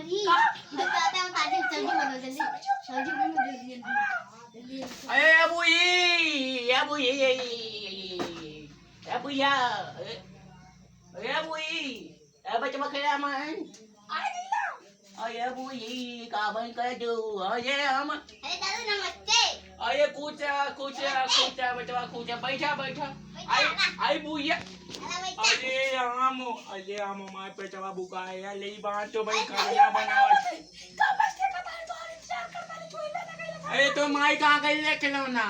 नहीं बताता हूँ ताकि जल्दी बनो जल्दी बनो जल्दी अरे अबू ये अबू या अरे अबू ये बच्चा खेला मन अरे अबू ये काबन कर दो अरे हम अरे दादा नमस्ते अरे कूचा बच्चा कूचा बैठा आई बुया अरे हम हमारे पेटवा बुकाए यार ले बात तो भाई खाना बनाओ अरे तो माई कहाँ गई ले खिलौना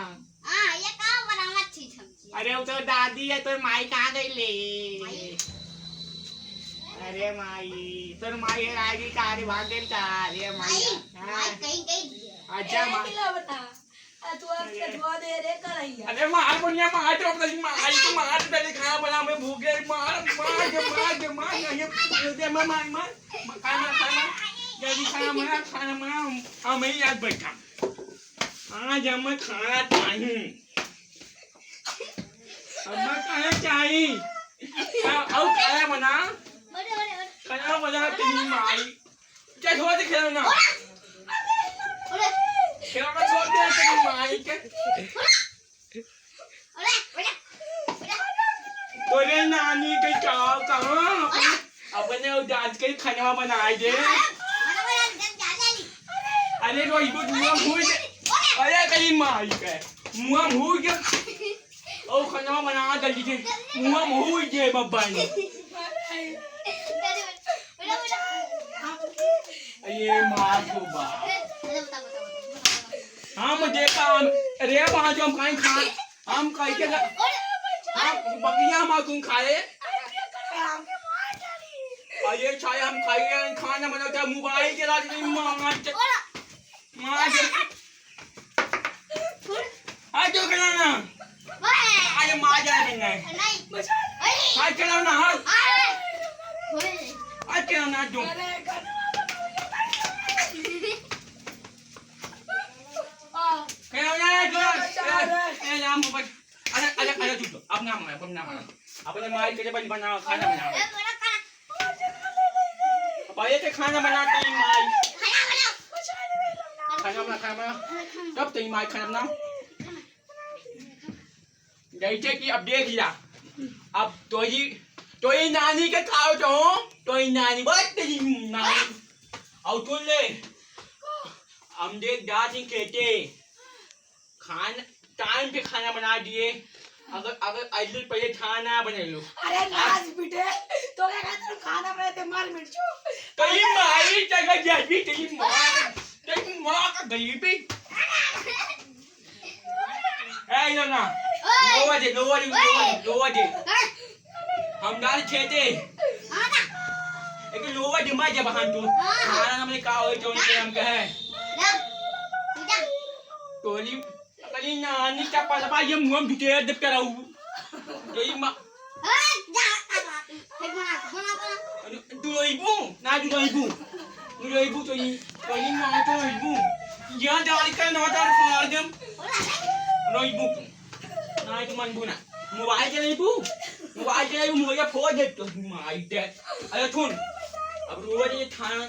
हाँ ये कहाँ बनाना चीज सब्जी अरे वो तो दादी है तो माई कहाँ गई ले अरे माई तो माई है आगे कार भाग गई कार ये माई माई कहीं गई अच्छा माई तू धुआ दे रे करैया अरे मार बुनिया मार तो अपनी माई को मार पहले खाना बना मैं भूख गई मार ये दे मार खाना जल्दी खाना बना हम ही याद बैठा आज हम खाना चाहिए खाना चाहिए और खाना बना खाना बना तेरी माई क्या छोड़ दे खिलौना खिलौना छोड़ दे तेरी माई के तोरे नानी के चाव कहाँ अपने डांस के खाना बनाए दे अरे तो इबो मुँह भूल अरे तेरी माई के मुँह भूल के ओ खाना बना जल्दी से मुँह भूल के बब्बा ने ये मार को बाप हम देखा अरे वहाँ जो हम खाए के हम बकरियाँ हम तुम खाए अरे चाहे हम खाए खाना बनाता मोबाइल के राज में मार आज जो खिलाना आज मार जाएंगे आज खिलाना आज खिलाना जो अपने माई के जब बनाओ खाना बनाओ पहले से खाना बनाते हैं माई खाना बना तब तेरी माई खाना बनाओ जैसे कि अब देख लिया अब तो ही नानी के खाओ तो ही नानी बस तेरी नानी और तुम ले हम देख दादी कहते खाना टाइम पे खाना बना दिए अगर ऐसे पहले खाना बना लो अरे नाच बेटे तो क्या कहते हैं खाना बनाते मार मिर्चो तेरी माई जगह जाती तेरी माँ का गरीबी ऐ ना लोवा दे हम डाल खेते एक लोवा दे मार जब हम तो खाना हमने कहा हो तो हम कहे तोली कली नानी का पाला ये मुंह भीतर दब कराऊ तेरी माँ तू इबू ना तू इबू तो ये माँ तो इबू यहाँ डाल कर ना डाल फाड़ दम इबू ना तू मन बुना मोबाइल चला इबू मुझे फोड़ दे तो माई डेट अरे सुन अब रोज ये थाना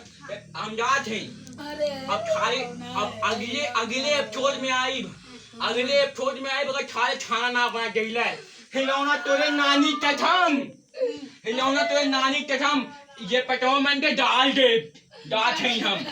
हम जाते हैं अब खाली अब अगले एपिसोड में आई बगैर खाले खाना ना बना गईला हिलौना तोरे नानी कथम ये पटो मन के डाल थे हम